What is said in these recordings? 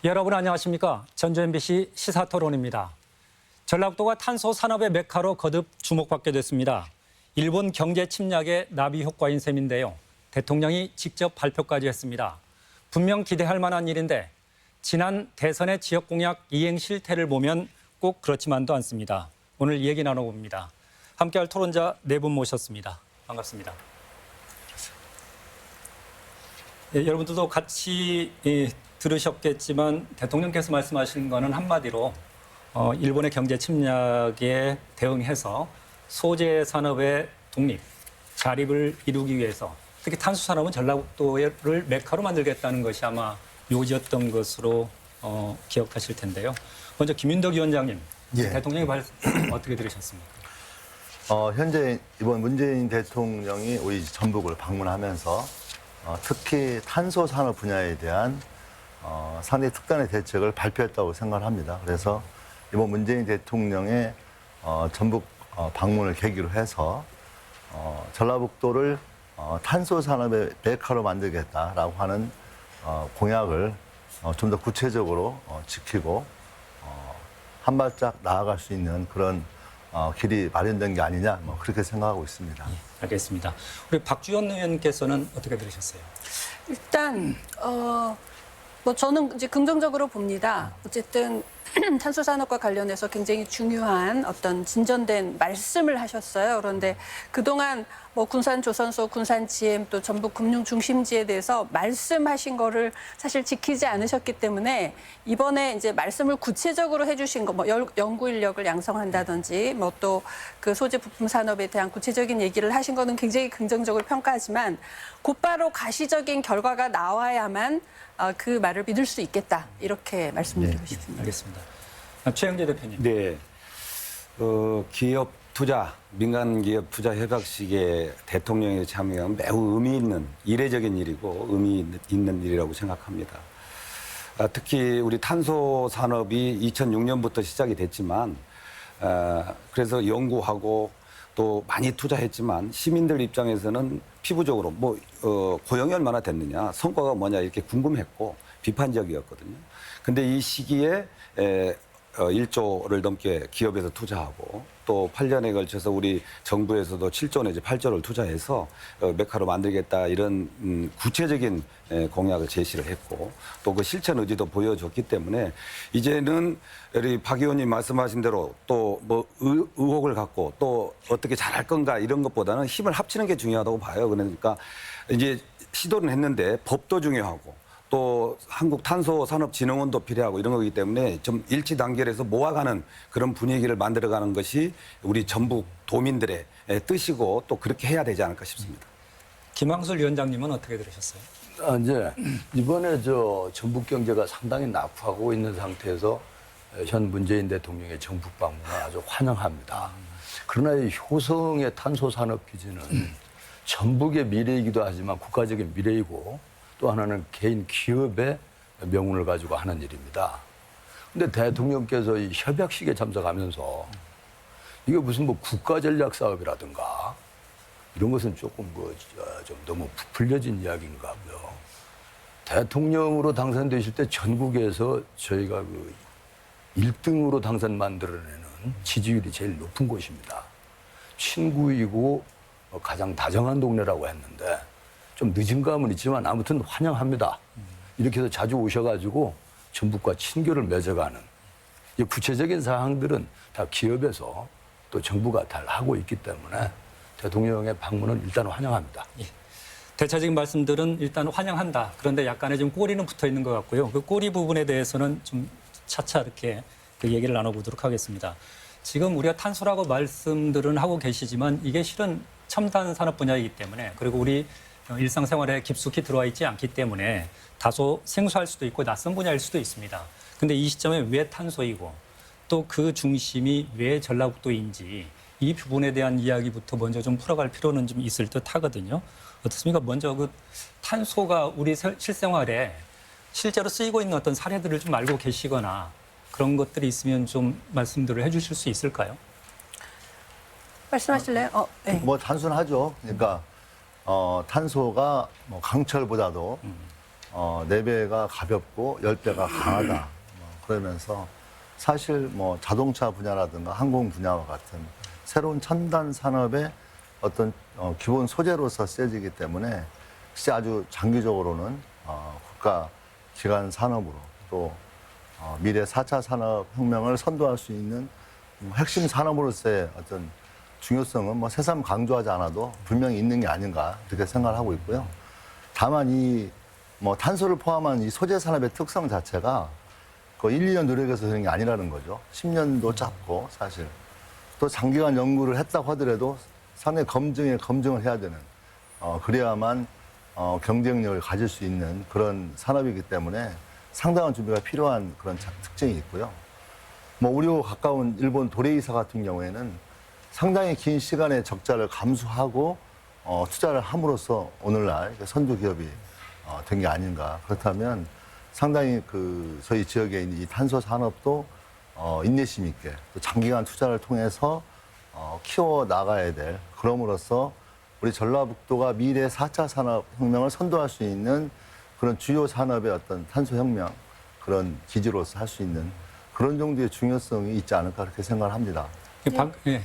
여러분 안녕하십니까? 전주 MBC 시사토론입니다. 전라북도가 탄소 산업의 메카로 거듭 주목받게 됐습니다. 일본 경제 침략의 나비 효과인 셈인데요. 대통령이 직접 발표까지 했습니다. 분명 기대할 만한 일인데 지난 대선의 지역 공약 이행 실태를 보면 꼭 그렇지만도 않습니다. 오늘 얘기 나눠봅니다. 함께할 토론자 네 분 모셨습니다. 반갑습니다. 여러분들도 같이 들으셨겠지만 대통령께서 말씀하신 거는 한마디로 일본의 경제 침략에 대응해서 소재 산업의 독립, 자립을 이루기 위해서 특히 탄소 산업은 전라북도를 메카로 만들겠다는 것이 아마 요지였던 것으로 기억하실 텐데요. 먼저 김윤덕 위원장님, 예. 대통령의 말씀 어떻게 들으셨습니까? 현재 이번 문재인 대통령이 우리 전북을 방문하면서 특히 탄소 산업 분야에 대한 상당히 특단의 대책을 발표했다고 생각을 합니다. 그래서 이번 문재인 대통령의 전북 방문을 계기로 해서 전라북도를 탄소 산업의 메카로 만들겠다라고 하는 공약을 좀 더 구체적으로 지키고 한 발짝 나아갈 수 있는 그런 길이 마련된 게 아니냐 그렇게 생각하고 있습니다. 알겠습니다. 우리 박주현 의원께서는 어떻게 들으셨어요? 일단 뭐 저는 이제 긍정적으로 봅니다. 어쨌든 탄소 산업과 관련해서 굉장히 중요한 어떤 진전된 말씀을 하셨어요. 그런데 그동안 뭐 군산 조선소, 군산 GM 또 전북 금융 중심지에 대해서 말씀하신 거를 사실 지키지 않으셨기 때문에 이번에 이제 말씀을 구체적으로 해주신 거, 뭐 연구 인력을 양성한다든지 뭐 또 그 소재 부품 산업에 대한 구체적인 얘기를 하신 거는 굉장히 긍정적으로 평가하지만 곧바로 가시적인 결과가 나와야만 그 말을 믿을 수 있겠다 이렇게 말씀드리고 싶습니다. 알겠습니다. 최영재 대표님. 네, 기업 투자, 민간 기업 투자 협약식에 대통령의 참여는 매우 의미 있는 이례적인 일이고 의미 있는 일이라고 생각합니다. 특히 우리 탄소 산업이 2006년부터 시작이 됐지만 그래서 연구하고 또 많이 투자했지만 시민들 입장에서는 피부적으로 고용이 얼마나 됐느냐, 성과가 뭐냐 이렇게 궁금했고 비판적이었거든요. 근데 이 시기에 1조를 넘게 기업에서 투자하고 또 8년에 걸쳐서 우리 정부에서도 7조 내지 8조를 투자해서 메카로 만들겠다 이런 구체적인 공약을 제시를 했고 또 그 실천 의지도 보여줬기 때문에 이제는 우리 박 의원님 말씀하신 대로 또 뭐 의혹을 갖고 또 어떻게 잘할 건가 이런 것보다는 힘을 합치는 게 중요하다고 봐요. 그러니까 이제 시도는 했는데 법도 중요하고 또 한국탄소산업진흥원도 필요하고 이런 거기 때문에 좀 일치단결해서 모아가는 그런 분위기를 만들어가는 것이 우리 전북 도민들의 뜻이고 또 그렇게 해야 되지 않을까 싶습니다. 김항술 위원장님은 어떻게 들으셨어요? 이제 이번에 전북 경제가 상당히 낙후하고 있는 상태에서 현 문재인 대통령의 전북 방문을 아주 환영합니다. 그러나 이 효성의 탄소 산업 기지는 전북의 미래이기도 하지만 국가적인 미래이고 또 하나는 개인 기업의 명운을 가지고 하는 일입니다. 근데 대통령께서 이 협약식에 참석하면서 이게 무슨 뭐 국가 전략 사업이라든가 이런 것은 조금 좀 너무 부풀려진 이야기인가 하고요. 대통령으로 당선되실 때 전국에서 저희가 1등으로 당선 만들어내는 지지율이 제일 높은 곳입니다. 친구이고 가장 다정한 동네라고 했는데 좀 늦은 감은 있지만 아무튼 환영합니다. 이렇게 해서 자주 오셔가지고 전북과 친교를 맺어가는 이 구체적인 사항들은 다 기업에서 또 정부가 잘 하고 있기 때문에 대통령의 방문은 일단 환영합니다. 예. 대차적인 말씀들은 일단 환영한다. 그런데 약간의 좀 꼬리는 붙어 있는 것 같고요. 그 꼬리 부분에 대해서는 좀 차차 이렇게 그 얘기를 나눠보도록 하겠습니다. 지금 우리가 탄소라고 말씀들은 하고 계시지만 이게 실은 첨단 산업 분야이기 때문에 그리고 우리 일상생활에 깊숙이 들어와 있지 않기 때문에 다소 생소할 수도 있고 낯선 분야일 수도 있습니다. 근데 이 시점에 왜 탄소이고 또 그 중심이 왜 전라북도인지 이 부분에 대한 이야기부터 먼저 좀 풀어갈 필요는 좀 있을 듯 하거든요. 어떻습니까? 먼저 그 탄소가 우리 실생활에 실제로 쓰이고 있는 어떤 사례들을 좀 알고 계시거나 그런 것들이 있으면 좀 말씀들을 해주실 수 있을까요? 말씀하실래요? 네. 뭐 단순하죠. 그러니까 탄소가 뭐 강철보다도 4배가 가볍고 10배가 강하다. 그러면서 사실 뭐 자동차 분야라든가 항공 분야와 같은 새로운 첨단 산업의 어떤 기본 소재로서 쓰여지기 때문에 진짜 아주 장기적으로는 국가 기관 산업으로 또 미래 4차 산업혁명을 선도할 수 있는 핵심 산업으로서의 어떤 중요성은 뭐 새삼 강조하지 않아도 분명히 있는 게 아닌가 이렇게 생각을 하고 있고요. 다만 이 뭐 탄소를 포함한 이 소재 산업의 특성 자체가 그 1, 2년 노력해서 되는 게 아니라는 거죠. 10년도 짧고 사실 또 장기간 연구를 했다고 하더라도 상당히 검증을 해야 되는 그래야만 경쟁력을 가질 수 있는 그런 산업이기 때문에 상당한 준비가 필요한 그런 특징이 있고요. 뭐 우리와 가까운 일본 도레이사 같은 경우에는 상당히 긴 시간의 적자를 감수하고 투자를 함으로써 오늘날 선두 기업이 된 게 아닌가. 그렇다면 상당히 그 저희 지역에 있는 이 탄소 산업도 인내심 있게 또 장기간 투자를 통해서 키워 나가야 될 그럼으로써 우리 전라북도가 미래 4차 산업혁명을 선도할 수 있는 그런 주요 산업의 어떤 탄소혁명 그런 기지로서 할 수 있는 그런 정도의 중요성이 있지 않을까 그렇게 생각을 합니다. 예.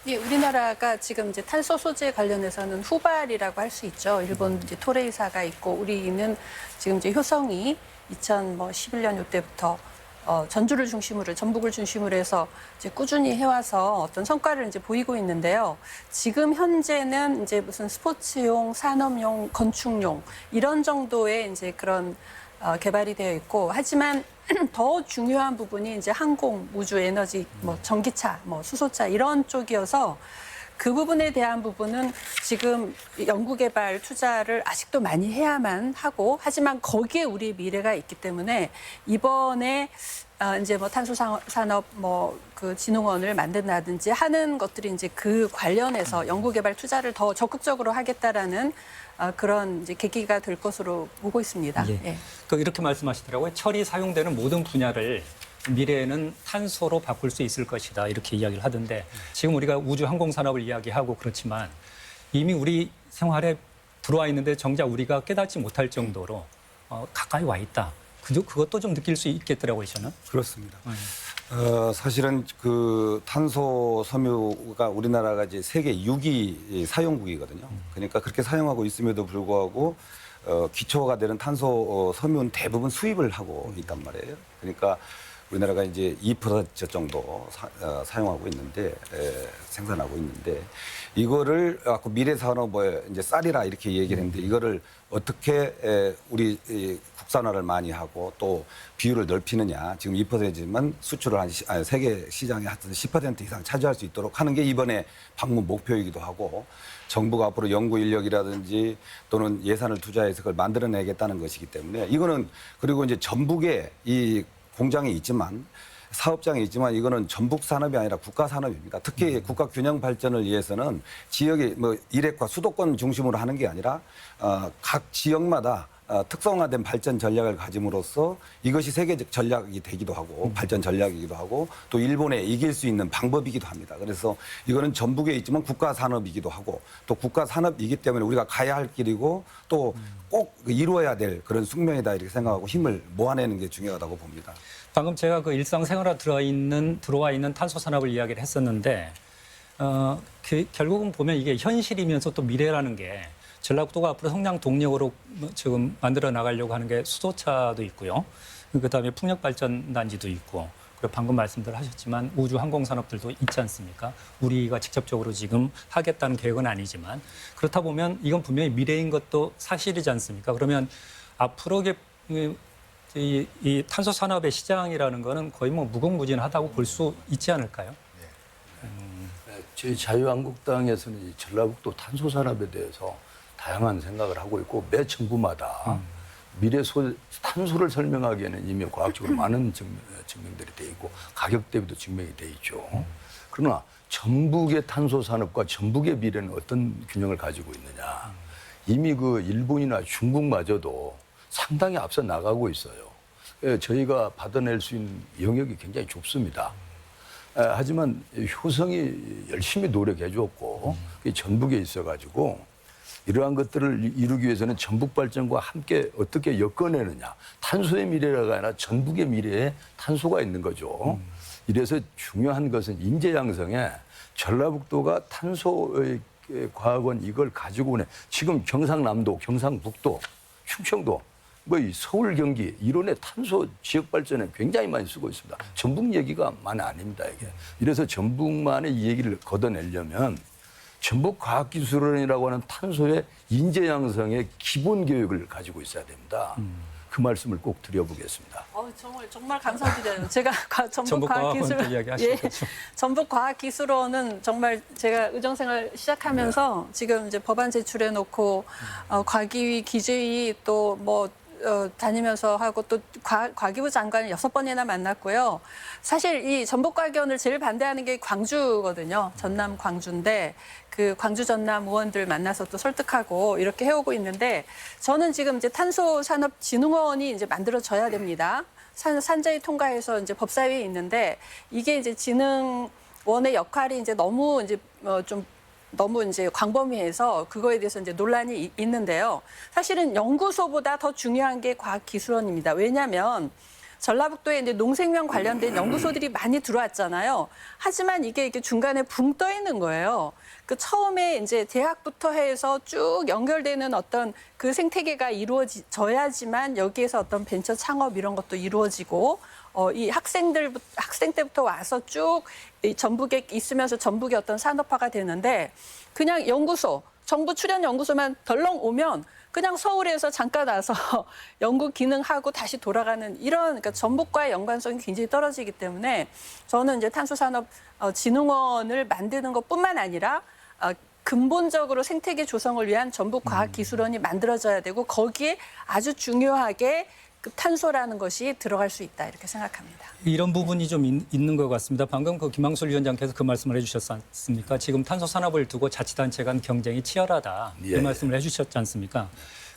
예, 우리나라가 지금 이제 탄소 소재 관련해서는 후발이라고 할 수 있죠. 일본 이제 토레이사가 있고 우리는 지금 이제 효성이 2011년 이때부터 전주를 중심으로 전북을 중심으로 해서 이제 꾸준히 해와서 어떤 성과를 이제 보이고 있는데요. 지금 현재는 이제 무슨 스포츠용, 산업용, 건축용 이런 정도의 이제 그런 개발이 되어 있고 하지만 더 중요한 부분이 이제 항공, 우주, 에너지, 뭐 전기차, 뭐 수소차 이런 쪽이어서 그 부분에 대한 부분은 지금 연구개발 투자를 아직도 많이 해야만 하고 하지만 거기에 우리의 미래가 있기 때문에 이번에 이제 뭐 탄소 산업 뭐 그 진흥원을 만든다든지 하는 것들이 이제 그 관련해서 연구개발 투자를 더 적극적으로 하겠다라는 그런 이제 계기가 될 것으로 보고 있습니다. 예. 예. 이렇게 말씀하시더라고요. 철이 사용되는 모든 분야를 미래에는 탄소로 바꿀 수 있을 것이다. 이렇게 이야기를 하던데 지금 우리가 우주 항공 산업을 이야기하고 그렇지만 이미 우리 생활에 들어와 있는데 정작 우리가 깨닫지 못할 정도로 가까이 와 있다. 그것도 좀 느낄 수 있겠더라고요, 저는. 그렇습니다. 사실은 그 탄소 섬유가 우리나라가 이제 세계 6위 사용국이거든요. 그러니까 그렇게 사용하고 있음에도 불구하고 기초가 되는 탄소 섬유는 대부분 수입을 하고 있단 말이에요. 그러니까 우리나라가 이제 2% 정도 사용하고 있는데 생산하고 있는데 이거를 아까 미래 산업에 이제 쌀이라 이렇게 얘기를 했는데 이거를 어떻게 우리 국산화를 많이 하고 또 비율을 넓히느냐. 지금 2%지만 수출을 세계 시장에 하여튼 10% 이상 차지할 수 있도록 하는 게 이번에 방문 목표이기도 하고 정부가 앞으로 연구 인력이라든지 또는 예산을 투자해서 그걸 만들어내겠다는 것이기 때문에 이거는 그리고 이제 전북에 이 공장이 있지만 사업장이 있지만 이거는 전북 산업이 아니라 국가 산업입니다. 특히 국가 균형 발전을 위해서는 지역의 뭐 일획과 수도권 중심으로 하는 게 아니라 각 지역마다 특성화된 발전 전략을 가짐으로써 이것이 세계적 전략이 되기도 하고 발전 전략이기도 하고 또 일본에 이길 수 있는 방법이기도 합니다. 그래서 이거는 전북에 있지만 국가 산업이기도 하고 또 국가 산업이기 때문에 우리가 가야 할 길이고 또 꼭 이루어야 될 그런 숙명이다 이렇게 생각하고 힘을 모아내는 게 중요하다고 봅니다. 방금 제가 그 일상생활에 들어와 있는 탄소 산업을 이야기를 했었는데 결국은 보면 이게 현실이면서 또 미래라는 게 전라북도가 앞으로 성장 동력으로 지금 만들어 나가려고 하는 게 수소차도 있고요. 그다음에 풍력발전단지도 있고 그리고 방금 말씀들 하셨지만 우주 항공 산업들도 있지 않습니까? 우리가 직접적으로 지금 하겠다는 계획은 아니지만 그렇다 보면 이건 분명히 미래인 것도 사실이지 않습니까? 그러면 앞으로 이 탄소 산업의 시장이라는 거는 거의 뭐 무궁무진하다고 볼 수 있지 않을까요? 저희 자유한국당에서는 이 전라북도 탄소 산업에 대해서 다양한 생각을 하고 있고 매 정부마다 탄소를 설명하기에는 이미 과학적으로 많은 증명들이 돼 있고 가격 대비도 증명이 돼 있죠. 그러나 전북의 탄소 산업과 전북의 미래는 어떤 균형을 가지고 있느냐. 이미 그 일본이나 중국마저도 상당히 앞서 나가고 있어요. 저희가 받아낼 수 있는 영역이 굉장히 좁습니다. 하지만 효성이 열심히 노력해 줬고 전북에 있어가지고 이러한 것들을 이루기 위해서는 전북 발전과 함께 어떻게 엮어내느냐. 탄소의 미래가 아니라 전북의 미래에 탄소가 있는 거죠. 이래서 중요한 것은 인재 양성에 전라북도가 탄소의 과학원 이걸 가지고 오네. 지금 경상남도, 경상북도, 충청도, 뭐 이 서울, 경기 이론의 탄소 지역 발전에 굉장히 많이 쓰고 있습니다. 전북 얘기가 많이 아닙니다, 이게. 이래서 전북만의 이 얘기를 걷어내려면 전북과학기술원이라고 하는 탄소의 인재 양성의 기본 교육을 가지고 있어야 됩니다. 그 말씀을 꼭 드려보겠습니다. 정말 감사드려요. 제가 전북과학기술원 이야기하시겠죠. 전북과학기술원은 정말 제가 의정생활 시작하면서 지금 이제 법안 제출해놓고 과기위, 기재위 또 뭐 다니면서 하고 또 과기부 장관을 6번이나 만났고요. 사실 이 전북과학원을 제일 반대하는 게 광주거든요. 전남 광주인데 그 광주 전남 의원들 만나서 또 설득하고 이렇게 해오고 있는데 저는 지금 이제 탄소산업진흥원이 이제 만들어져야 됩니다. 산자위 통과해서 이제 법사위에 있는데 이게 이제 진흥원의 역할이 이제 너무 이제 광범위해서 그거에 대해서 이제 논란이 있는데요. 사실은 연구소보다 더 중요한 게 과학기술원입니다. 왜냐하면 전라북도에 이제 농생명 관련된 연구소들이 많이 들어왔잖아요. 하지만 이게 중간에 붕 떠 있는 거예요. 그 처음에 이제 대학부터 해서 쭉 연결되는 어떤 그 생태계가 이루어져야지만 여기에서 어떤 벤처 창업 이런 것도 이루어지고 이 학생 때부터 와서 쭉 이 전북에 있으면서 전북의 어떤 산업화가 되는데 그냥 연구소, 정부 출연 연구소만 덜렁 오면 그냥 서울에서 잠깐 와서 연구 기능하고 다시 돌아가는 이런 그러니까 전북과의 연관성이 굉장히 떨어지기 때문에 저는 이제 탄소산업진흥원을 만드는 것뿐만 아니라 근본적으로 생태계 조성을 위한 전북과학기술원이 만들어져야 되고 거기에 아주 중요하게 그 탄소라는 것이 들어갈 수 있다 이렇게 생각합니다. 이런 부분이 좀 있는 것 같습니다. 방금 그 김항술 위원장께서 그 말씀을 해주셨지 않습니까? 지금 탄소 산업을 두고 자치단체 간 경쟁이 치열하다 이 말씀을 해주셨지 않습니까?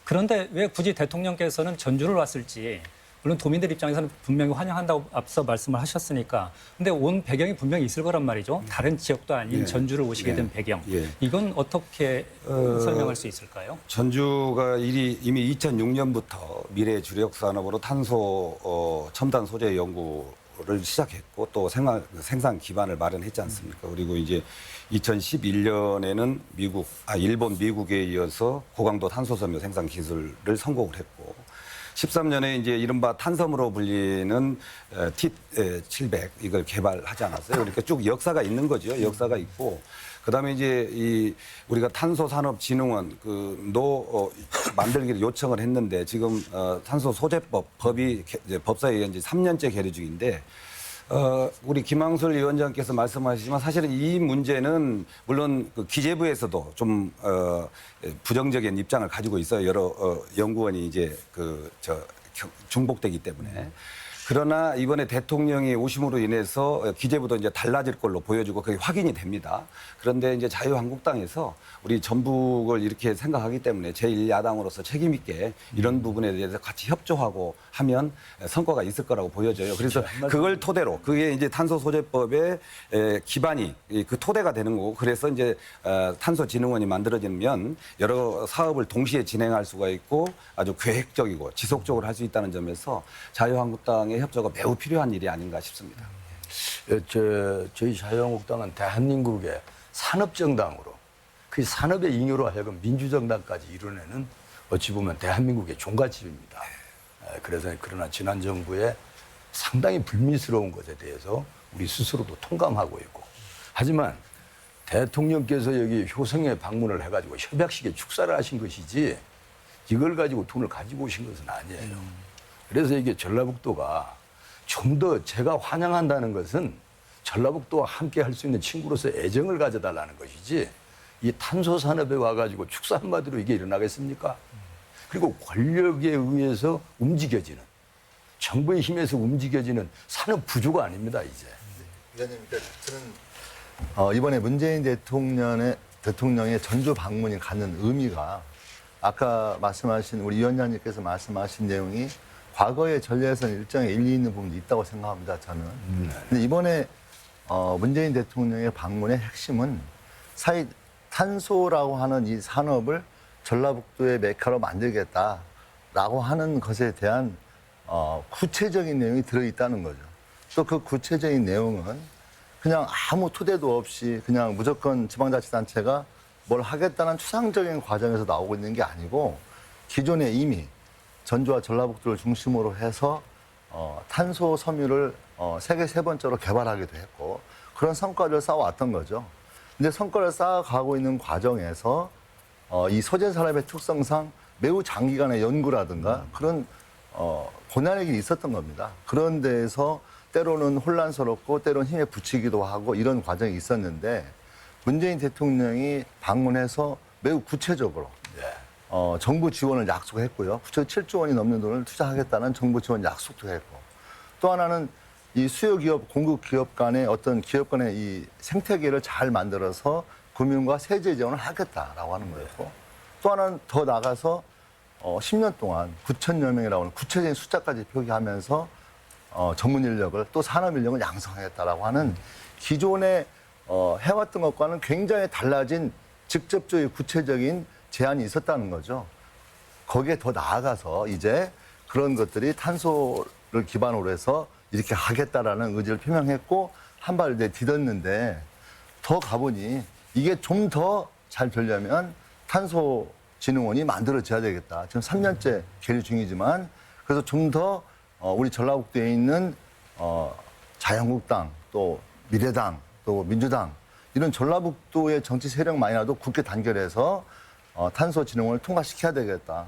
그런데 왜 굳이 대통령께서는 전주를 왔을지 물론 도민들 입장에서는 분명히 환영한다고 앞서 말씀을 하셨으니까 근데 온 배경이 분명히 있을 거란 말이죠. 다른 지역도 아닌 전주를 오시게 된 배경. 이건 어떻게 설명할 수 있을까요? 전주가 이미 2006년부터 미래 주력 산업으로 탄소 첨단 소재 연구를 시작했고 또 생산 기반을 마련했지 않습니까? 그리고 이제 2011년에는 일본, 미국에 이어서 고강도 탄소섬유 생산 기술을 성공을 했고 13년에 이제 이른바 탄섬으로 불리는 T700 이걸 개발하지 않았어요. 그러니까 쭉 역사가 있는 거죠. 역사가 있고 그다음에 이제 우리가 탄소산업진흥원 만들기를 요청을 했는데 지금 탄소소재법 법이 이제 법사위에 이제 3년째 계류 중인데. 우리 김항술 위원장께서 말씀하시지만 사실은 이 문제는 물론 그 기재부에서도 좀 부정적인 입장을 가지고 있어요. 여러 연구원이 이제 중복되기 때문에. 그러나 이번에 대통령이 오심으로 인해서 기재부도 이제 달라질 걸로 보여지고 그게 확인이 됩니다. 그런데 이제 자유한국당에서 우리 전북을 이렇게 생각하기 때문에 제1야당으로서 책임 있게 이런 부분에 대해서 같이 협조하고 하면 성과가 있을 거라고 보여져요. 그래서 그걸 토대로 그게 이제 탄소소재법의 기반이 그 토대가 되는 거고 그래서 이제 탄소진흥원이 만들어지면 여러 사업을 동시에 진행할 수가 있고 아주 계획적이고 지속적으로 할 수 있다는 점에서 자유한국당의 협조가 매우 필요한 일이 아닌가 싶습니다. 저희 자유한국당은 대한민국의 산업정당으로 그 산업의 잉여로 하여금 민주정당까지 이뤄내는 어찌 보면 대한민국의 종갓집입니다. 그러나 지난 정부의 상당히 불미스러운 것에 대해서 우리 스스로도 통감하고 있고 하지만 대통령께서 여기 효성에 방문을 해가지고 협약식에 축사를 하신 것이지 이걸 가지고 돈을 가지고 오신 것은 아니에요. 그래서 이게 전라북도가 좀 더 제가 환영한다는 것은 전라북도와 함께 할 수 있는 친구로서 애정을 가져달라는 것이지 이 탄소 산업에 와가지고 축사 한마디로 이게 일어나겠습니까? 그리고 권력에 의해서 움직여지는 정부의 힘에서 움직여지는 산업 구조가 아닙니다 이제. 위원님, 저는 이번에 문재인 대통령의 전주 방문이 갖는 의미가 아까 말씀하신 우리 위원장님께서 말씀하신 내용이 과거의 전례에서는 일정의 일리 있는 부분도 있다고 생각합니다. 저는. 근데 이번에 문재인 대통령의 방문의 핵심은 탄소라고 하는 이 산업을 전라북도의 메카로 만들겠다라고 하는 것에 대한 구체적인 내용이 들어있다는 거죠. 또 그 구체적인 내용은 그냥 아무 토대도 없이 그냥 무조건 지방자치단체가 뭘 하겠다는 추상적인 과정에서 나오고 있는 게 아니고 기존에 이미 전주와 전라북도를 중심으로 해서 탄소 섬유를 세계 세 번째로 개발하기도 했고 그런 성과를 쌓아왔던 거죠. 근데 성과를 쌓아가고 있는 과정에서 이 소재 산업의 특성상 매우 장기간의 연구라든가 그런 고난의 길이 있었던 겁니다. 그런 데에서 때로는 혼란스럽고 때로는 힘에 부치기도 하고 이런 과정이 있었는데 문재인 대통령이 방문해서 매우 구체적으로 정부 지원을 약속했고요. 7조 원이 넘는 돈을 투자하겠다는 정부 지원 약속도 했고 또 하나는 이 수요 기업, 공급 기업 간의 어떤 기업 간의 이 생태계를 잘 만들어서 금융과 세제 지원을 하겠다라고 하는 거였고 또 하나는 더 나가서 10년 동안 9천여 명이라고 하는 구체적인 숫자까지 표기하면서 전문 인력을 또 산업 인력을 양성하겠다라고 하는 기존에 해왔던 것과는 굉장히 달라진 직접적인 구체적인 제안이 있었다는 거죠. 거기에 더 나아가서 이제 그런 것들이 탄소를 기반으로 해서 이렇게 하겠다라는 의지를 표명했고 한 발 디뎠는데 더 가보니 이게 좀 더 잘 되려면 탄소진흥원이 만들어져야 되겠다. 지금 3년째 계류 중이지만 그래서 좀 더 우리 전라북도에 있는 자유한국당 또 미래당 또 민주당 이런 전라북도의 정치 세력만이라도 굳게 단결해서 탄소진흥원을 통과시켜야 되겠다.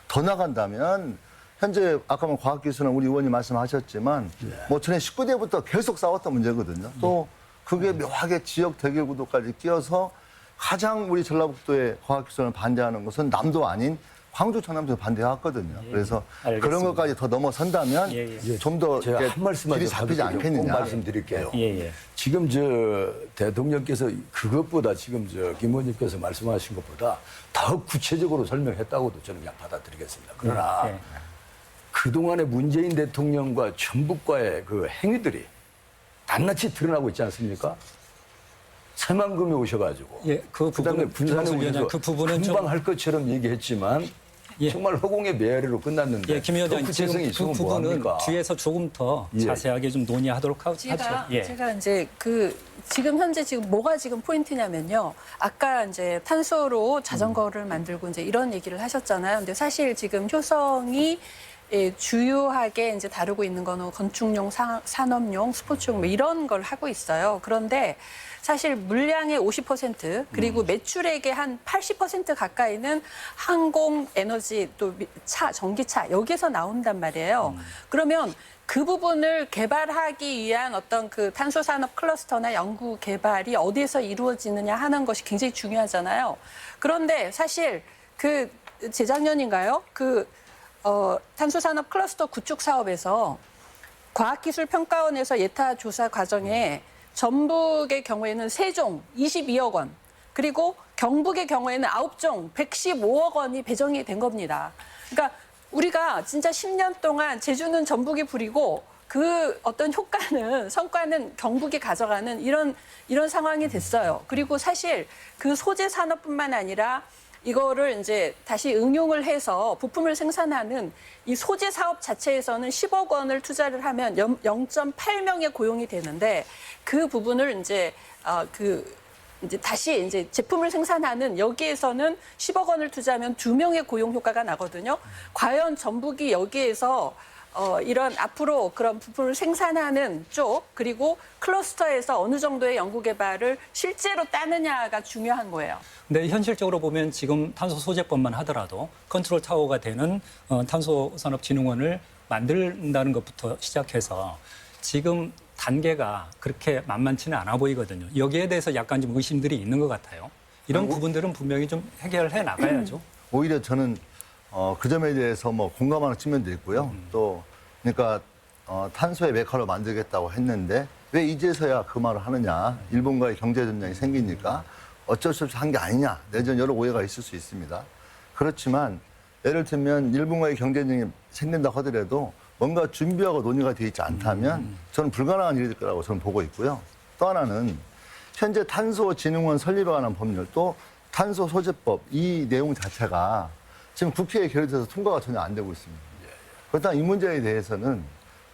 더 나간다면 현재 아까 과학기술은 우리 의원님 말씀하셨지만 뭐 전에 19대부터 계속 싸웠던 문제거든요. 또 그게 묘하게 지역 대결 구도까지 끼어서 가장 우리 전라북도의 과학기술을 반대하는 것은 남도 아닌 광주, 청남도 반대해왔거든요. 그래서 알겠습니다. 그런 것까지 더 넘어선다면 좀 더 제가 한 말씀만 길이 더 잡히지 꼭 않겠느냐. 말씀드릴게요. 예. 지금 대통령께서 그것보다 지금 김 의원님께서 말씀하신 것보다 더 구체적으로 설명했다고도 저는 그냥 받아들이겠습니다. 그러나 예. 그동안의 문재인 대통령과 전북과의 그 행위들이 낱낱이 드러나고 있지 않습니까? 새만금에 오셔가지고 예, 그 그다음에 부분은 군산에 김영수 오셔서 위원장, 그 부분은 좀- 금방 할 것처럼 얘기했지만 예. 정말 허공의 메아리로 끝났는데 예, 김 위원장 더 지금 구체성이 그 있으면 부분은 뭐합니까? 뒤에서 조금 더 예. 자세하게 좀 논의하도록 하죠. 제가 이제 지금 현재 지금 뭐가 지금 포인트냐면요. 아까 이제 탄소로 자전거를 만들고 이제 이런 얘기를 하셨잖아요. 근데 사실 지금 효성이 주요하게 이제 다루고 있는 거는 건축용, 산업용, 스포츠용 뭐 이런 걸 하고 있어요. 그런데 사실 물량의 50% 그리고 매출액의 한 80% 가까이는 항공, 에너지 또 전기차 여기에서 나온단 말이에요. 그러면 그 부분을 개발하기 위한 어떤 그 탄소 산업 클러스터나 연구 개발이 어디에서 이루어지느냐 하는 것이 굉장히 중요하잖아요. 그런데 사실 그 재작년인가요? 탄소 산업 클러스터 구축 사업에서 과학기술평가원에서 예타 조사 과정에 전북의 경우에는 3종 22억 원, 그리고 경북의 경우에는 9종 115억 원이 배정이 된 겁니다. 그러니까 우리가 진짜 10년 동안 제주는 전북이 부리고 그 어떤 성과는 경북이 가져가는 이런 상황이 됐어요. 그리고 사실 그 소재 산업뿐만 아니라 이거를 이제 다시 응용을 해서 부품을 생산하는 이 소재 사업 자체에서는 10억 원을 투자를 하면 0.8명의 고용이 되는데 그 부분을 이제 이제 다시 이제 제품을 생산하는 여기에서는 10억 원을 투자하면 2명의 고용 효과가 나거든요. 과연 전북이 여기에서 이런 앞으로 그런 부품을 생산하는 쪽 그리고 클러스터에서 어느 정도의 연구 개발을 실제로 따느냐가 중요한 거예요. 근데 현실적으로 보면 지금 탄소 소재법만 하더라도 컨트롤 타워가 되는 탄소산업진흥원을 만든다는 것부터 시작해서 지금 단계가 그렇게 만만치는 않아 보이거든요. 여기에 대해서 약간 좀 의심들이 있는 것 같아요. 이런 부분들은 분명히 좀 해결해 나가야죠. 오히려 저는 그 점에 대해서 뭐 공감하는 측면도 있고요. 또 그러니까 탄소의 메카로 만들겠다고 했는데 왜 이제서야 그 말을 하느냐. 일본과의 경제 전쟁이 생기니까 어쩔 수 없이 한 게 아니냐. 내전 여러 오해가 있을 수 있습니다. 그렇지만 예를 들면 일본과의 경제전쟁이 생긴다고 하더라도 뭔가 준비하고 논의가 되어 있지 않다면 저는 불가능한 일이 될 거라고 저는 보고 있고요. 또 하나는 현재 탄소진흥원 설립에 관한 법률 또 탄소 소재법 이 내용 자체가 지금 국회에 결의돼서 통과가 전혀 안 되고 있습니다. 그렇다면 이 문제에 대해서는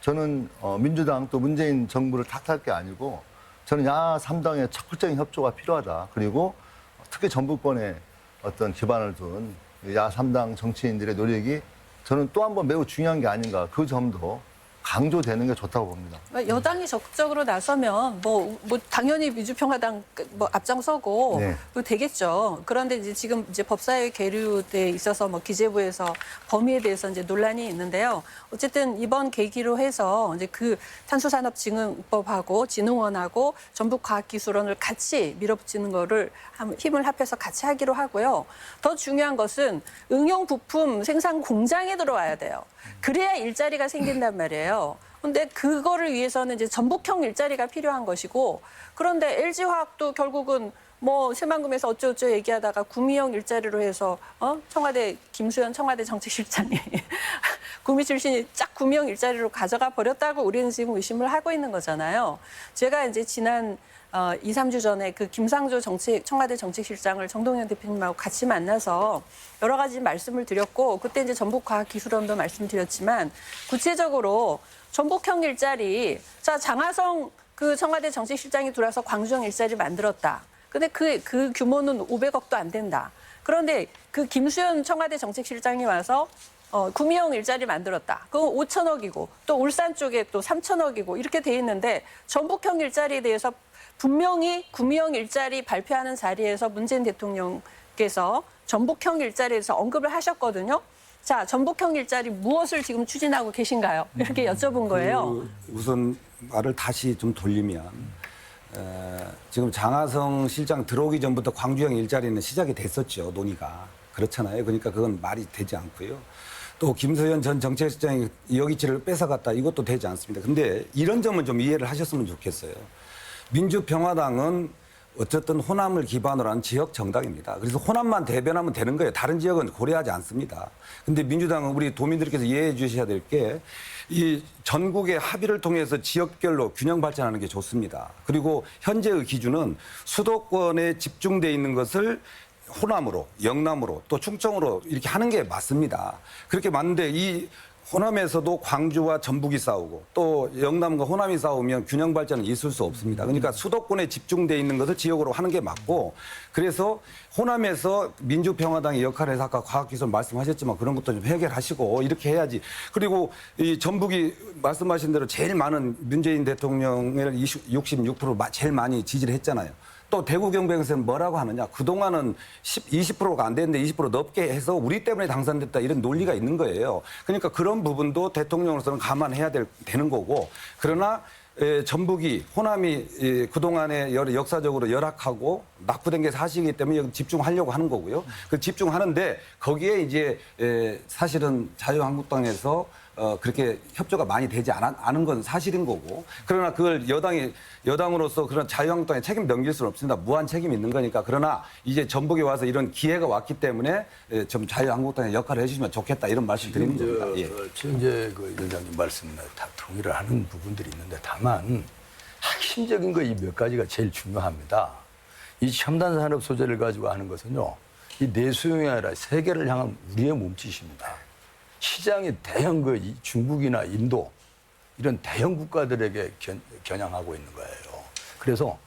저는 민주당 또 문재인 정부를 탓할 게 아니고 저는 야 3당의 적극적인 협조가 필요하다. 그리고 특히 전북권에 어떤 기반을 둔 야 3당 정치인들의 노력이 저는 또 한 번 매우 중요한 게 아닌가 그 점도 강조되는 게 좋다고 봅니다. 여당이 적극적으로 나서면 뭐 당연히 민주평화당 뭐 앞장서고 네. 뭐 되겠죠. 그런데 이제 지금 이제 법사위 계류에 있어서 뭐 기재부에서 범위에 대해서 이제 논란이 있는데요. 어쨌든 이번 계기로 해서 이제 그 탄소산업진흥법하고 진흥원하고 전북과학기술원을 같이 밀어붙이는 거를 힘을 합해서 같이 하기로 하고요. 더 중요한 것은 응용 부품 생산 공장에 들어와야 돼요. 그래야 일자리가 생긴단 말이에요. 근데 그거를 위해서는 이제 전북형 일자리가 필요한 것이고, 그런데 LG화학도 결국은 뭐 새만금에서 어쩌고저쩌고 얘기하다가 구미형 일자리로 해서 청와대 김수현 청와대 정책실장이 구미 출신이 쫙 구미형 일자리로 가져가 버렸다고 우리는 지금 의심을 하고 있는 거잖아요. 제가 이제 지난 2, 3주 전에 그 김상조 청와대 정책실장을 정동영 대표님하고 같이 만나서 여러 가지 말씀을 드렸고, 그때 이제 전북과학기술원도 말씀드렸지만, 구체적으로 전북형 일자리, 자, 장하성 그 청와대 정책실장이 들어와서 광주형 일자리 만들었다. 근데 그 규모는 500억도 안 된다. 그런데 그 김수현 청와대 정책실장이 와서 구미형 일자리 만들었다. 그건 5천억이고 또 울산 쪽에 또 3천억이고 이렇게 돼 있는데, 전북형 일자리에 대해서 분명히 구미형 일자리 발표하는 자리에서 문재인 대통령께서 전북형 일자리에서 언급을 하셨거든요. 자, 전북형 일자리 무엇을 지금 추진하고 계신가요? 이렇게 여쭤본 거예요. 우선 말을 다시 좀 돌리면 지금 장하성 실장 들어오기 전부터 광주형 일자리는 시작이 됐었죠, 논의가. 그렇잖아요. 그러니까 그건 말이 되지 않고요. 또 김서현 전 정책실장이 여기치를 뺏어갔다, 이것도 되지 않습니다. 근데 이런 점은 좀 이해를 하셨으면 좋겠어요. 민주평화당은 어쨌든 호남을 기반으로 한 지역 정당입니다. 그래서 호남만 대변하면 되는 거예요. 다른 지역은 고려하지 않습니다. 근데 민주당은 우리 도민들께서 이해해 주셔야 될 게, 이 전국의 합의를 통해서 지역별로 균형 발전하는 게 좋습니다. 그리고 현재의 기준은 수도권에 집중돼 있는 것을 호남으로, 영남으로, 또 충청으로 이렇게 하는 게 맞습니다. 그렇게 맞는데 이 호남에서도 광주와 전북이 싸우고 또 영남과 호남이 싸우면 균형 발전은 있을 수 없습니다. 그러니까 수도권에 집중돼 있는 것을 지역으로 하는 게 맞고, 그래서 호남에서 민주평화당의 역할에서 아까 과학기술 말씀하셨지만 그런 것도 좀 해결하시고 이렇게 해야지. 그리고 이 전북이 말씀하신 대로 제일 많은 문재인 대통령을 66% 제일 많이 지지를 했잖아요. 또 대구 경북에서는 뭐라고 하느냐, 그동안은 20%가 안 되는데 20% 넘게 해서 우리 때문에 당선됐다, 이런 논리가 있는 거예요. 그러니까 그런 부분도 대통령으로서는 감안해야 되는 거고, 그러나 전북이, 호남이 그동안에 역사적으로 열악하고 낙후된 게 사실이기 때문에 여기 집중하려고 하는 거고요. 그 집중하는데 거기에 이제 사실은 자유한국당에서 그렇게 협조가 많이 되지 않은 건 사실인 거고, 그러나 그걸 여당으로서 그런 자유한국당에 책임 넘길 수는 없습니다. 무한 책임이 있는 거니까. 그러나 이제 전북에 와서 이런 기회가 왔기 때문에 좀 자유한국당의 역할을 해주시면 좋겠다, 이런 말씀 드리는 겁니다. 예. 최영재 그 위원장님 말씀에 다 동의를 하는 부분들이 있는데, 다만 핵심적인 거 이 몇 가지가 제일 중요합니다. 이 첨단 산업 소재를 가지고 하는 것은요, 이 내수용이 아니라 세계를 향한 우리의 몸짓입니다. 시장이 대형 그 중국이나 인도 이런 대형 국가들에게 겨냥하고 있는 거예요. 그래서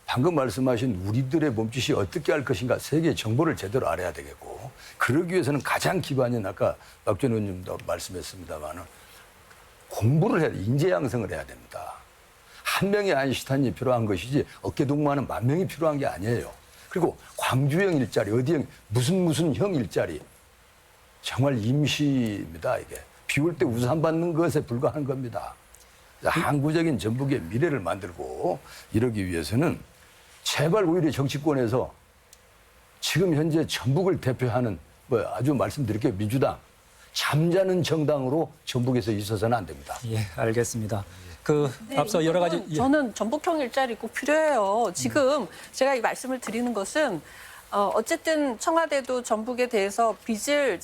방금 말씀하신 우리들의 몸짓이 어떻게 할 것인가, 세계 정보를 제대로 알아야 되겠고, 그러기 위해서는 가장 기반인, 아까 박 전 의원님도 말씀했습니다마는 공부를 해야 돼. 인재 양성을 해야 됩니다. 한 명의 아인슈타인이 필요한 것이지 어깨 동무하는 만 명이 필요한 게 아니에요. 그리고 광주형 일자리, 어디형 무슨 형 일자리, 정말 임시입니다. 이게 비 올 때 우산 받는 것에 불과한 겁니다. 항구적인 전북의 미래를 만들고 이러기 위해서는 제발 오히려 정치권에서 지금 현재 전북을 대표하는 아주 말씀드릴게요, 민주당 잠자는 정당으로 전북에서 있어서는 안 됩니다. 예, 알겠습니다. 네, 앞서 여러 가지 저는 전북형 일자리 꼭 필요해요. 지금 제가 이 말씀을 드리는 것은 어쨌든 청와대도 전북에 대해서 빚을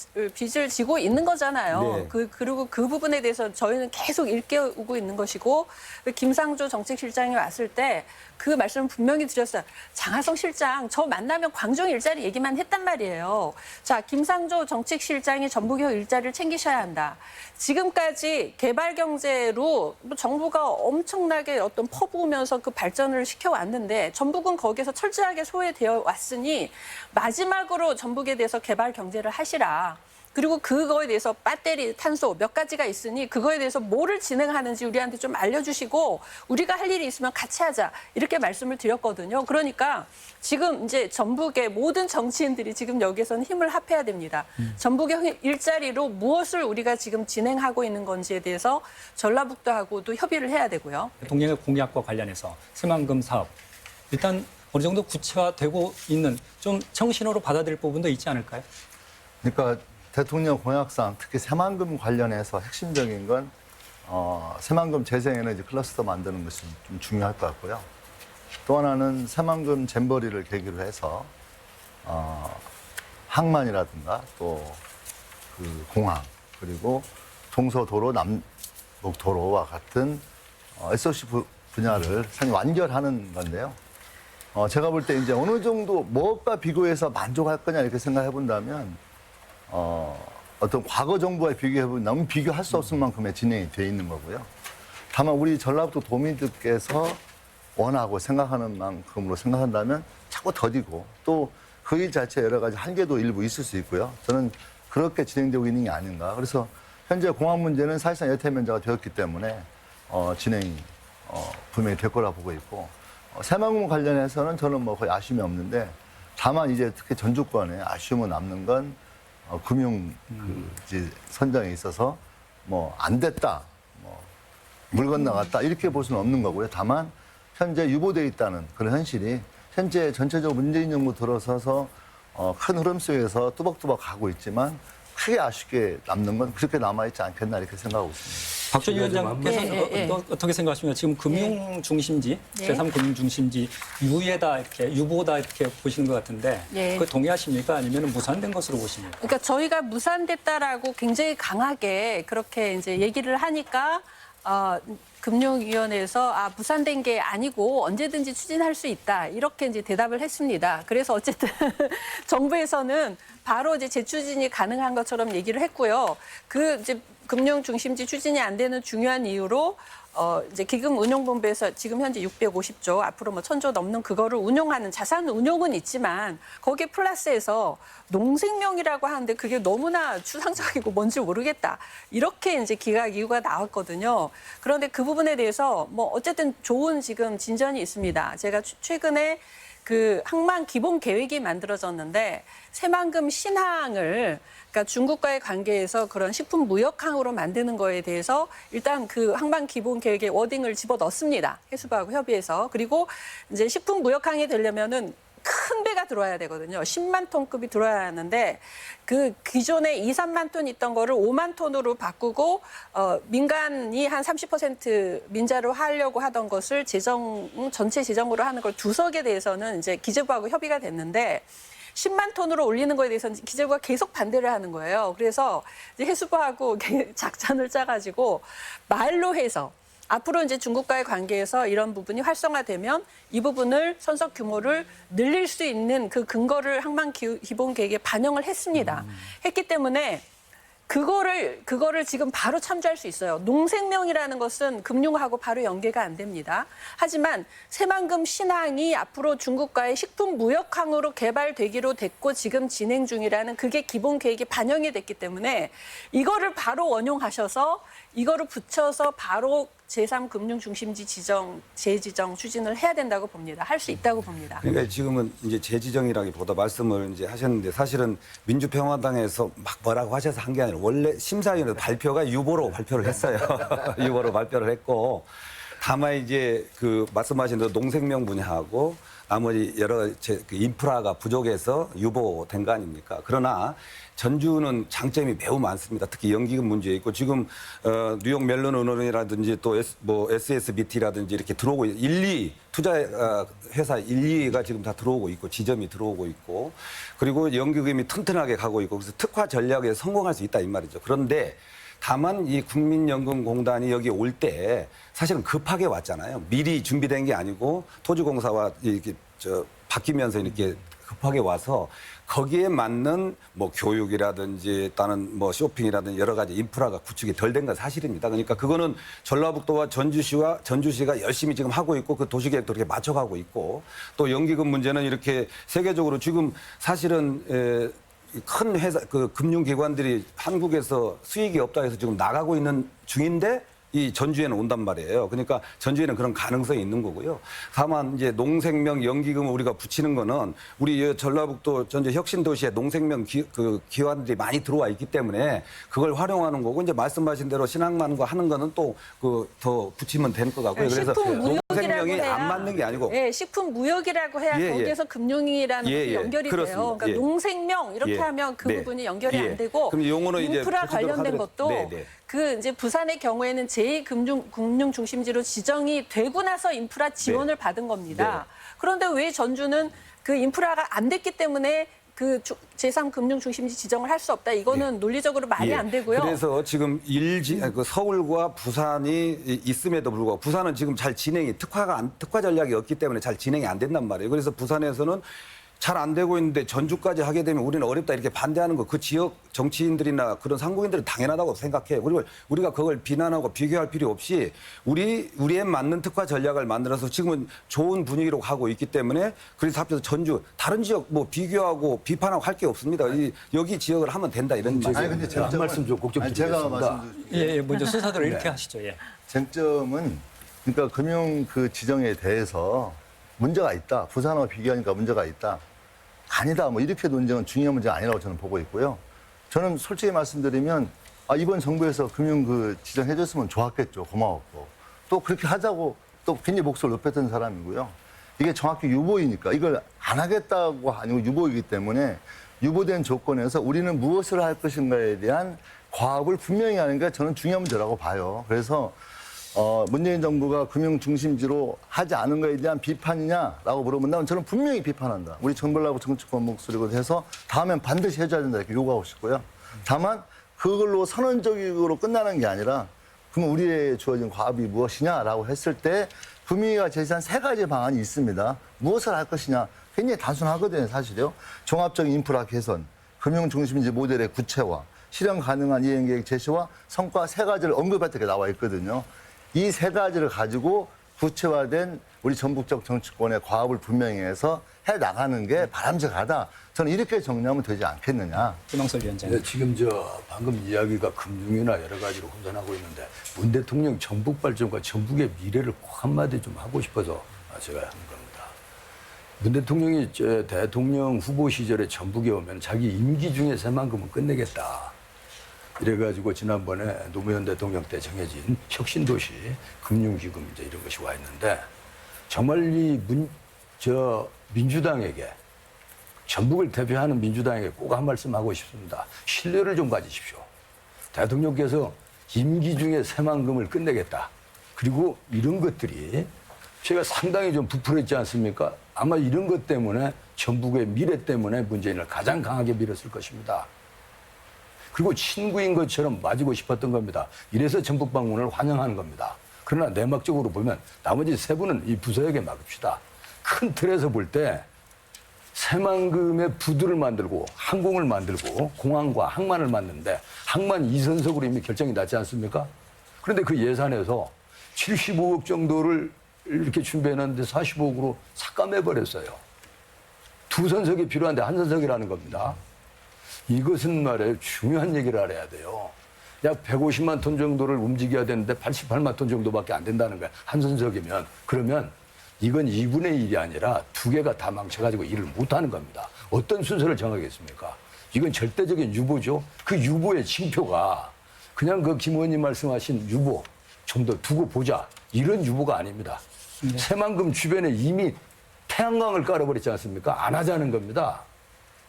지고 있는 거잖아요. 네. 그리고 그 부분에 대해서 저희는 계속 일깨우고 있는 것이고, 김상조 정책실장이 왔을 때 그 말씀을 분명히 드렸어요. 장하성 실장 저 만나면 광종 일자리 얘기만 했단 말이에요. 자, 김상조 정책실장이 전북의 일자리를 챙기셔야 한다. 지금까지 개발 경제로 정부가 엄청나게 어떤 퍼부으면서 그 발전을 시켜왔는데 전북은 거기에서 철저하게 소외되어 왔으니 마지막으로 전북에 대해서 개발 경제를 하시라. 그리고 그거에 대해서 배터리, 탄소 몇 가지가 있으니 그거에 대해서 뭐를 진행하는지 우리한테 좀 알려주시고 우리가 할 일이 있으면 같이 하자. 이렇게 말씀을 드렸거든요. 그러니까 지금 이제 전북의 모든 정치인들이 지금 여기에서는 힘을 합해야 됩니다. 전북의 일자리로 무엇을 우리가 지금 진행하고 있는 건지에 대해서 전라북도하고도 협의를 해야 되고요. 대통령의 공약과 관련해서 새만금 사업 일단 어느 정도 구체화되고 있는 좀 정신으로 받아들일 부분도 있지 않을까요? 그러니까 대통령 공약상 특히 새만금 관련해서 핵심적인 건 새만금 재생에너지 클러스터 만드는 것이 좀 중요할 것 같고요. 또 하나는 새만금 잼버리를 계기로 해서 항만이라든가 또 그 공항 그리고 동서도로 남북도로와 같은 SOC 분야를 상당히 완결하는 건데요. 제가 볼 때 이제 어느 정도 무엇과 비교해서 만족할 거냐 이렇게 생각해 본다면 어떤 과거 정부와 비교해보면 너무 비교할 수 없을 만큼의 진행이 돼 있는 거고요. 다만 우리 전라북도 도민들께서 원하고 생각하는 만큼으로 생각한다면 자꾸 더디고 또 그 일 자체 여러 가지 한계도 일부 있을 수 있고요. 저는 그렇게 진행되고 있는 게 아닌가. 그래서 현재 공항 문제는 사실상 여태 면제가 되었기 때문에 진행이 분명히 될 거라 보고 있고 새만금 관련해서는 저는 뭐 거의 아쉬움이 없는데 다만 이제 특히 전주권에 아쉬움은 남는 건 금융 이제 선정에 있어서 뭐 안 됐다, 뭐 물 건너갔다 이렇게 볼 수는 없는 거고요. 다만 현재 유보돼 있다는 그런 현실이 현재 전체적으로 문재인 정부 들어서서 큰 흐름 속에서 뚜벅뚜벅 가고 있지만 크게 아쉽게 남는 건 그렇게 남아있지 않겠나 이렇게 생각하고 있습니다. 박준 위원장께서는 예. 어떻게 생각하십니까? 지금 금융 중심지, 예. 제3 금융 중심지 유예다 이렇게 유보다 이렇게 보시는 것 같은데 예. 그 동의하십니까? 아니면 무산된 것으로 보십니까? 그러니까 저희가 무산됐다라고 굉장히 강하게 그렇게 이제 얘기를 하니까 금융위원회에서 무산된 게 아니고 언제든지 추진할 수 있다 이렇게 이제 대답을 했습니다. 그래서 어쨌든 정부에서는 바로 이제 재추진이 가능한 것처럼 얘기를 했고요. 그 이제 금융 중심지 추진이 안 되는 중요한 이유로 이제 기금운용본부에서 지금 현재 650조 앞으로 뭐 1000조 넘는 그거를 운용하는 자산 운용은 있지만 거기에 플러스해서 농생명이라고 하는데 그게 너무나 추상적이고 뭔지 모르겠다. 이렇게 이제 기각 이유가 나왔거든요. 그런데 그 부분에 대해서 뭐 어쨌든 좋은 지금 진전이 있습니다. 제가 최근에 그 항만 기본 계획이 만들어졌는데 새만금 신항을 그러니까 중국과의 관계에서 그런 식품 무역항으로 만드는 거에 대해서 일단 그 항만 기본 계획에 워딩을 집어넣습니다. 해수부하고 협의해서. 그리고 이제 식품 무역항이 되려면은 큰 배가 들어와야 되거든요. 10만 톤급이 들어와야 하는데 그 기존에 2, 3만 톤 있던 거를 5만 톤으로 바꾸고 민간이 한 30% 민자로 하려고 하던 것을 전체 재정으로 하는 걸 두석에 대해서는 이제 기재부하고 협의가 됐는데 10만 톤으로 올리는 거에 대해서는 기재부가 계속 반대를 하는 거예요. 그래서 이제 해수부하고 작전을 짜가지고 말로 해서 앞으로 이제 중국과의 관계에서 이런 부분이 활성화되면 이 부분을 선적 규모를 늘릴 수 있는 그 근거를 항만 기본 계획에 반영을 했습니다. 했기 때문에 그거를 지금 바로 참조할 수 있어요. 농생명이라는 것은 금융하고 바로 연계가 안 됩니다. 하지만 새만금 신항이 앞으로 중국과의 식품 무역항으로 개발되기로 됐고 지금 진행 중이라는 그게 기본 계획에 반영이 됐기 때문에 이거를 바로 원용하셔서 이거를 붙여서 바로 제3금융중심지 재지정 추진을 해야 된다고 봅니다. 할 수 있다고 봅니다. 그러니까 지금은 이제 재지정이라기보다 말씀을 이제 하셨는데 사실은 민주평화당에서 막 뭐라고 하셔서 한 게 아니라 원래 심사위원회 발표가 유보로 발표를 했어요. 유보로 발표를 했고 다만 이제 그 말씀하신 대로 농생명 분야하고 나머지 여러 그 인프라가 부족해서 유보된 거 아닙니까? 그러나 전주는 장점이 매우 많습니다. 특히 연기금 문제 있고 지금 뉴욕 멜론 은행이라든지 또 SSBT라든지 이렇게 들어오고 1, 2 투자 회사 1, 2가 지금 다 들어오고 있고 지점이 들어오고 있고 그리고 연기금이 튼튼하게 가고 있고 그래서 특화 전략에 성공할 수 있다 이 말이죠. 그런데 다만 이 국민연금공단이 여기 올 때 사실은 급하게 왔잖아요. 미리 준비된 게 아니고 토지공사와 이렇게 바뀌면서 이렇게 급하게 와서 거기에 맞는 뭐 교육이라든지 또는 뭐 쇼핑이라든지 여러 가지 인프라가 구축이 덜 된 건 사실입니다. 그러니까 그거는 전라북도와 전주시가 열심히 지금 하고 있고 그 도시계획도 이렇게 맞춰가고 있고 또 연기금 문제는 이렇게 세계적으로 지금 사실은 큰 회사, 그 금융기관들이 한국에서 수익이 없다 해서 지금 나가고 있는 중인데 이 전주에는 온단 말이에요. 그러니까 전주에는 그런 가능성이 있는 거고요. 다만 이제 농생명 연기금을 우리가 붙이는 거는 우리 전라북도 전주 혁신도시에 농생명 기관들이 많이 들어와 있기 때문에 그걸 활용하는 거고 이제 말씀하신 대로 신앙만과 하는 거는 또 그 더 붙이면 되는 것 같고요. 그래서 농생명이 안 맞는 게 아니고. 예, 식품 무역이라고 해야 예, 거기에서 금융이라는 예, 게 예. 연결이 그렇습니다. 돼요. 그러니까 예. 농생명 이렇게 예. 하면 그 네. 부분이 연결이 예. 안 되고 그럼 요거는 이제 인프라 구체적으로 관련된 하도록- 것도 네, 네. 그 이제 부산의 경우에는 제2금융 중심지로 지정이 되고 나서 인프라 지원을 네. 받은 겁니다. 네. 그런데 왜 전주는 그 인프라가 안 됐기 때문에 그 제3금융 중심지 지정을 할 수 없다. 이거는 논리적으로 말이 예. 안 되고요. 그래서 지금 그 서울과 부산이 있음에도 불구하고 부산은 지금 잘 진행이 특화 전략이 없기 때문에 잘 진행이 안 된단 말이에요. 그래서 부산에서는 잘 안 되고 있는데 전주까지 하게 되면 우리는 어렵다 이렇게 반대하는 거 그 지역 정치인들이나 그런 상공인들은 당연하다고 생각해요. 그리고 우리가 그걸 비난하고 비교할 필요 없이 우리에 맞는 특화 전략을 만들어서 지금은 좋은 분위기로 가고 있기 때문에 그래서 합쳐서 전주 다른 지역 뭐 비교하고 비판하고 할 게 없습니다. 여기 지역을 하면 된다 이런 말씀. 아니 근데 제가 한 말씀 좀 꼭 좀 아니, 제가 드리겠습니다. 말씀드릴게요. 예, 먼저 순서대로 이렇게 하시죠. 예. 쟁점은 그러니까 금융 그 지정에 대해서 문제가 있다. 부산하고 비교하니까 문제가 있다. 아니다. 뭐 이렇게 논쟁은 중요한 문제가 아니라고 저는 보고 있고요. 저는 솔직히 말씀드리면 이번 정부에서 금융 그 지정해줬으면 좋았겠죠. 고마웠고. 또 그렇게 하자고 또 굉장히 목소리를 높였던 사람이고요. 이게 정확히 유보이니까 이걸 안 하겠다고 아니고 유보이기 때문에 유보된 조건에서 우리는 무엇을 할 것인가에 대한 과업을 분명히 하는 게 저는 중요한 문제라고 봐요. 그래서 문재인 정부가 금융 중심지로 하지 않은 것에 대한 비판이냐라고 물어본다면 저는 분명히 비판한다. 우리 정벌라고 정치권 목소리로 해서 다음엔 반드시 해줘야 된다 이렇게 요구하고 싶고요. 다만 그걸로 선언적으로 끝나는 게 아니라 그러면 우리에 주어진 과업이 무엇이냐라고 했을 때 금융위가 제시한 3가지 방안이 있습니다. 무엇을 할 것이냐 굉장히 단순하거든요. 사실요. 종합적인 인프라 개선, 금융 중심지 모델의 구체화, 실현 가능한 이행계획 제시와 성과 3가지를 언급할 때 나와 있거든요. 이 3가지를 가지고 구체화된 우리 전북적 정치권의 과업을 분명히 해서 해나가는 게 바람직하다. 저는 이렇게 정리하면 되지 않겠느냐. 김영철 위원장님. 네, 지금 방금 이야기가 금융이나 여러 가지로 혼선하고 있는데 문 대통령 전북 발전과 전북의 미래를 꼭 한마디 좀 하고 싶어서 제가 하는 겁니다. 문 대통령이 대통령 후보 시절에 전북에 오면 자기 임기 중에 새만큼은 끝내겠다. 이래가지고 지난번에 노무현 대통령 때 정해진 혁신도시 금융기금 이제 이런 것이 와 있는데 정말 민주당에게 전북을 대표하는 민주당에게 꼭 한 말씀 하고 싶습니다. 신뢰를 좀 가지십시오. 대통령께서 임기 중에 새만금을 끝내겠다. 그리고 이런 것들이 제가 상당히 좀 부풀었지 않습니까? 아마 이런 것 때문에 전북의 미래 때문에 문재인을 가장 강하게 밀었을 것입니다. 그리고 친구인 것처럼 맞이고 싶었던 겁니다. 이래서 전북 방문을 환영하는 겁니다. 그러나 내막적으로 보면 나머지 3분은 이 부서에게 맡깁시다. 큰 틀에서 볼 때 새만금의 부두를 만들고 항공을 만들고 공항과 항만을 만드는데 항만 2선석으로 이미 결정이 났지 않습니까? 그런데 그 예산에서 75억 정도를 이렇게 준비해놨는데 45억으로 삭감해버렸어요. 2선석이 필요한데 1선석이라는 겁니다. 이것은 말이에요. 중요한 얘기를 알아야 돼요. 약 150만 톤 정도를 움직여야 되는데 88만 톤 정도밖에 안 된다는 거야. 한 선석이면. 그러면 이건 2분의 1이 아니라 2개가 다 망쳐가지고 일을 못하는 겁니다. 어떤 순서를 정하겠습니까? 이건 절대적인 유보죠. 그 유보의 징표가 그냥 그 김 의원님 말씀하신 유보 좀 더 두고 보자. 이런 유보가 아닙니다. 새만금 주변에 이미 태양광을 깔아버리지 않습니까? 안 하자는 겁니다.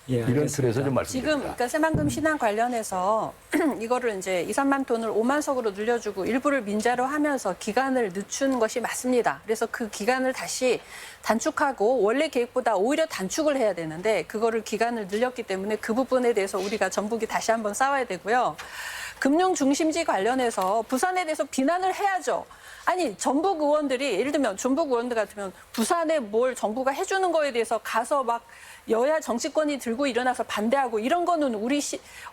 예, 이런 알겠습니다. 틀에서 좀 지금 말씀드립니다. 그러니까 새만금 신안 관련해서 이거를 이제 2, 3만 톤을 5만 석으로 늘려주고 일부를 민자로 하면서 기간을 늦춘 것이 맞습니다. 그래서 그 기간을 다시 단축하고 원래 계획보다 오히려 단축을 해야 되는데 그거를 기간을 늘렸기 때문에 그 부분에 대해서 우리가 전북이 다시 한번 싸워야 되고요. 금융 중심지 관련해서 부산에 대해서 비난을 해야죠. 아니 전북 의원들이 예를 들면 전북 의원들 같으면 부산에 뭘 정부가 해주는 거에 대해서 가서 막 여야 정치권이 들고 일어나서 반대하고 이런 거는 우리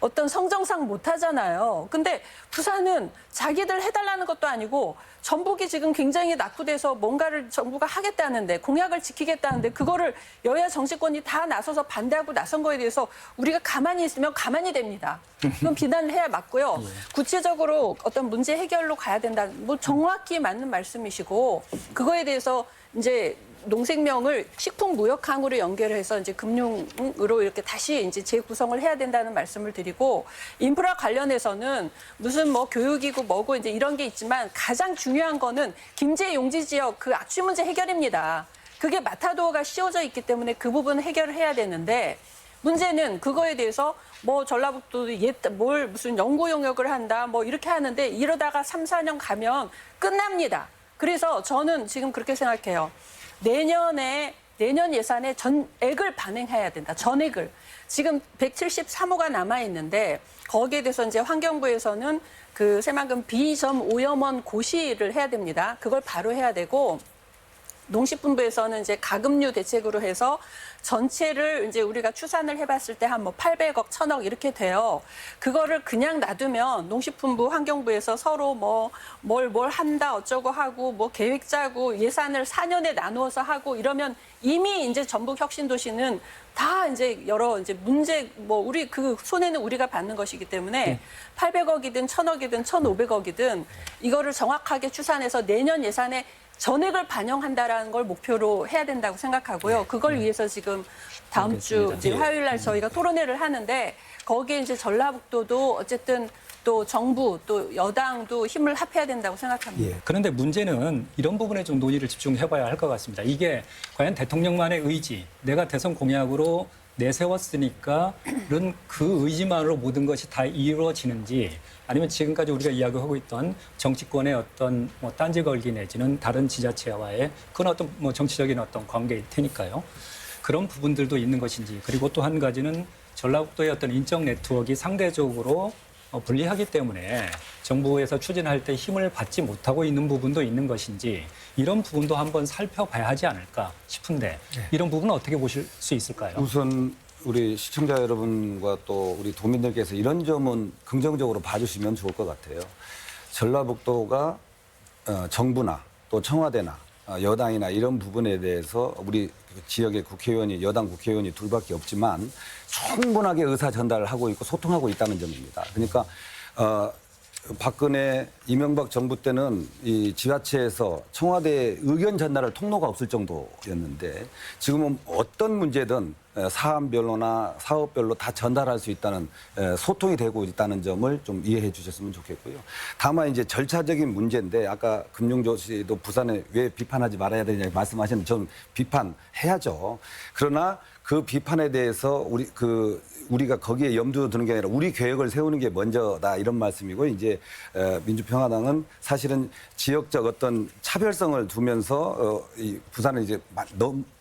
어떤 성정상 못 하잖아요. 근데 부산은 자기들 해달라는 것도 아니고 전북이 지금 굉장히 낙후돼서 뭔가를 정부가 하겠다는데 공약을 지키겠다는데 그거를 여야 정치권이 다 나서서 반대하고 나선 거에 대해서 우리가 가만히 있으면 가만히 됩니다. 그럼 비난을 해야 맞고요. 구체적으로 어떤 문제 해결로 가야 된다. 뭐 정확히 맞는 말씀이시고 그거에 대해서 이제 농생명을 식품무역항으로 연결해서 이제 금융으로 이렇게 다시 이제 재구성을 해야 된다는 말씀을 드리고 인프라 관련해서는 무슨 뭐 교육이고 뭐고 이제 이런 게 있지만 가장 중요한 거는 김제 용지 지역 그 악취 문제 해결입니다. 그게 마타도어가 씌워져 있기 때문에 그 부분을 해결을 해야 되는데 문제는 그거에 대해서 뭐 전라북도 뭘 무슨 연구 용역을 한다 뭐 이렇게 하는데 이러다가 3, 4년 가면 끝납니다. 그래서 저는 지금 그렇게 생각해요. 내년 예산에 전액을 반영해야 된다. 전액을. 지금 173호가 남아 있는데 거기에 대해서 이제 환경부에서는 그 새만금 비점 오염원 고시를 해야 됩니다. 그걸 바로 해야 되고 농식품부에서는 이제 가금류 대책으로 해서 전체를 이제 우리가 추산을 해봤을 때 한 뭐 800억, 1000억 이렇게 돼요. 그거를 그냥 놔두면 농식품부, 환경부에서 서로 뭘 한다 어쩌고 하고 뭐 계획 짜고 예산을 4년에 나누어서 하고 이러면 이미 이제 전북 혁신도시는 다 이제 여러 이제 문제 뭐 우리 그 손해는 우리가 받는 것이기 때문에 800억이든 1000억이든 1500억이든 이거를 정확하게 추산해서 내년 예산에 전액을 반영한다라는 걸 목표로 해야 된다고 생각하고요. 그걸 위해서 지금 다음 주 알겠습니다. 이제 화요일 날 저희가 토론회를 하는데 거기에 이제 전라북도도 어쨌든 또 정부 또 여당도 힘을 합해야 된다고 생각합니다. 예. 그런데 문제는 이런 부분에 좀 논의를 집중해봐야 할 것 같습니다. 이게 과연 대통령만의 의지, 내가 대선 공약으로 내세웠으니까 그 의지만으로 모든 것이 다 이루어지는지 아니면 지금까지 우리가 이야기하고 있던 정치권의 어떤 뭐 딴지 걸기 내지는 다른 지자체와의 그런 어떤 뭐 정치적인 어떤 관계일 테니까요. 그런 부분들도 있는 것인지 그리고 또 한 가지는 전라북도의 어떤 인적 네트워크가 상대적으로 불리하기 때문에 정부에서 추진할 때 힘을 받지 못하고 있는 부분도 있는 것인지 이런 부분도 한번 살펴봐야 하지 않을까 싶은데 이런 부분은 어떻게 보실 수 있을까요? 우선 우리 시청자 여러분과 또 우리 도민들께서 이런 점은 긍정적으로 봐주시면 좋을 것 같아요. 전라북도가 정부나 또 청와대나 여당이나 이런 부분에 대해서 우리 지역의 국회의원이 여당 국회의원이 둘밖에 없지만 충분하게 의사 전달을 하고 있고 소통하고 있다는 점입니다. 그러니까 박근혜 이명박 정부 때는 이 지자체에서 청와대 의견 전달할 통로가 없을 정도였는데 지금은 어떤 문제든 사안별로나 사업별로 다 전달할 수 있다는 소통이 되고 있다는 점을 좀 이해해 주셨으면 좋겠고요. 다만 이제 절차적인 문제인데 아까 금융조치도 부산에 왜 비판하지 말아야 되냐 말씀하셨는데 좀 비판해야죠. 그러나 그 비판에 대해서 우리가 거기에 염두에 두는 게 아니라 우리 계획을 세우는 게 먼저다 이런 말씀이고 이제 민주평화당은 사실은 지역적 어떤 차별성을 두면서 이 부산은 이제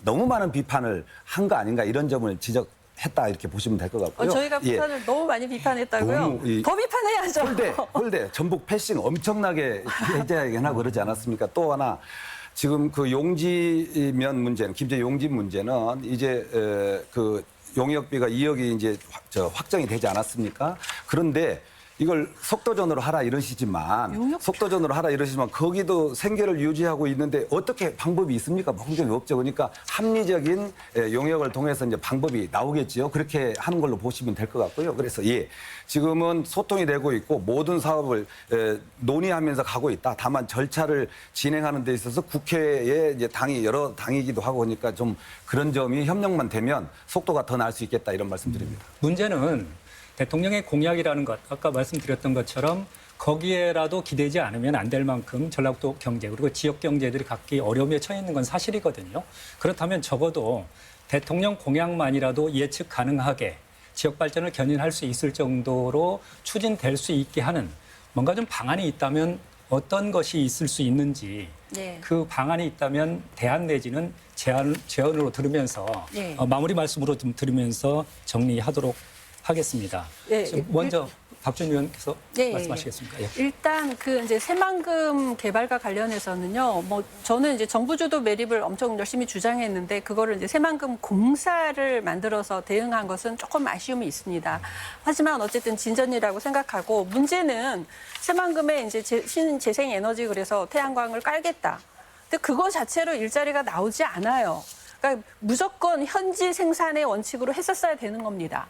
너무 많은 비판을 한 거 아닌가 이런 점을 지적했다 이렇게 보시면 될 것 같고요. 저희가 부산을 너무 많이 비판했다고요? 너무 더 비판해야죠. 홀대 전북 패싱 엄청나게 해제하고 그러지 않았습니까? 또 하나 지금 그 용지면 문제는 김제 용지 문제는 이제 그 용역비가 2억이 이제 확정이 되지 않았습니까? 그런데 이걸 속도전으로 하라 이러시지만 거기도 생계를 유지하고 있는데 어떻게 방법이 있습니까? 방법이 없죠. 그러니까 합리적인 용역을 통해서 이제 방법이 나오겠지요. 그렇게 하는 걸로 보시면 될 것 같고요. 그래서 지금은 소통이 되고 있고 모든 사업을 논의하면서 가고 있다. 다만 절차를 진행하는 데 있어서 국회에 이제 당이 여러 당이기도 하고 하니까 좀 그런 점이 협력만 되면 속도가 더 날 수 있겠다 이런 말씀드립니다. 문제는 대통령의 공약이라는 것, 아까 말씀드렸던 것처럼 거기에라도 기대지 않으면 안 될 만큼 전라북도 경제 그리고 지역 경제들이 각기 어려움에 처해 있는 건 사실이거든요. 그렇다면 적어도 대통령 공약만이라도 예측 가능하게 지역 발전을 견인할 수 있을 정도로 추진될 수 있게 하는 뭔가 좀 방안이 있다면 어떤 것이 있을 수 있는지 네. 그 방안이 있다면 대안 내지는 제안으로 들으면서 네. 마무리 말씀으로 좀 들으면서 정리하도록 하겠습니다. 네. 지금 먼저 박준 의원께서 네. 말씀하시겠습니까? 예. 일단 그 이제 새만금 개발과 관련해서는요, 뭐 저는 이제 정부 주도 매립을 엄청 열심히 주장했는데 그거를 이제 새만금 공사를 만들어서 대응한 것은 조금 아쉬움이 있습니다. 하지만 어쨌든 진전이라고 생각하고 문제는 새만금에 이제 신재생 에너지 그래서 태양광을 깔겠다. 근데 그거 자체로 일자리가 나오지 않아요. 그러니까 무조건 현지 생산의 원칙으로 했었어야 되는 겁니다.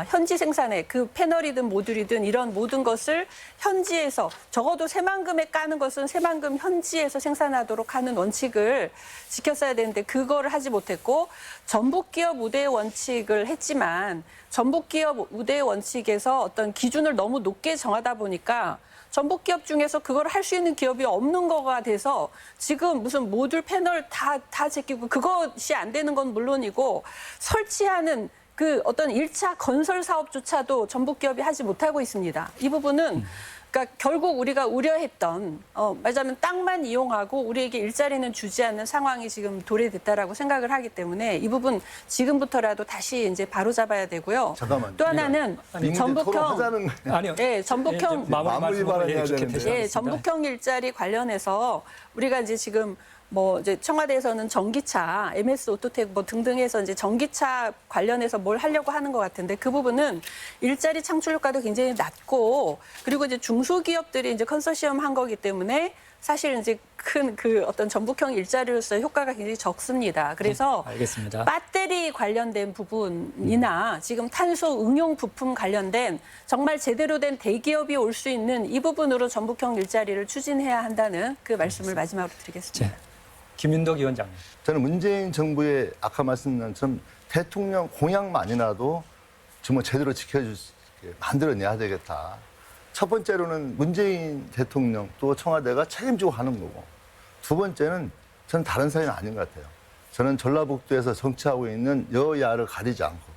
현지 생산에 그 패널이든 모듈이든 이런 모든 것을 현지에서 적어도 새만금에 까는 것은 새만금 현지에서 생산하도록 하는 원칙을 지켰어야 되는데 그거를 하지 못했고 전북기업 우대의 원칙을 했지만 전북기업 우대의 원칙에서 어떤 기준을 너무 높게 정하다 보니까 전북기업 중에서 그걸 할 수 있는 기업이 없는 거가 돼서 지금 무슨 모듈 패널 다 제끼고 그것이 안 되는 건 물론이고 설치하는 그 어떤 1차 건설 사업조차도 전북기업이 하지 못하고 있습니다. 이 부분은 그러니까 결국 우리가 우려했던 말하자면 땅만 이용하고 우리에게 일자리는 주지 않는 상황이 지금 도래됐다라고 생각을 하기 때문에 이 부분 지금부터라도 다시 이제 바로 잡아야 되고요. 잠깐만요. 또 하나는 전북형 아니요. 네, 전북형 마무리 말씀으로 발언해야 이렇게 되는데. 되셨습니다. 예, 전북형 일자리 관련해서 우리가 이제 지금 뭐 이제 청와대에서는 전기차, MS 오토텍 뭐 등등해서 이제 전기차 관련해서 뭘 하려고 하는 것 같은데 그 부분은 일자리 창출 효과도 굉장히 낮고 그리고 이제 중소기업들이 이제 컨소시엄 한 거기 때문에 사실 이제 큰 그 어떤 전북형 일자리로서 효과가 굉장히 적습니다. 그래서 알겠습니다. 배터리 관련된 부분이나 지금 탄소 응용 부품 관련된 정말 제대로 된 대기업이 올 수 있는 이 부분으로 전북형 일자리를 추진해야 한다는 그 말씀을 마지막으로 드리겠습니다. 김윤덕 위원장님. 저는 문재인 정부의 아까 말씀드린 것처럼 대통령 공약만이라도 정말 제대로 지켜줄 수 있게 만들어내야 되겠다. 첫 번째로는 문재인 대통령 또 청와대가 책임지고 하는 거고 두 번째는 저는 다른 사연은 아닌 것 같아요. 저는 전라북도에서 정치하고 있는 여야를 가리지 않고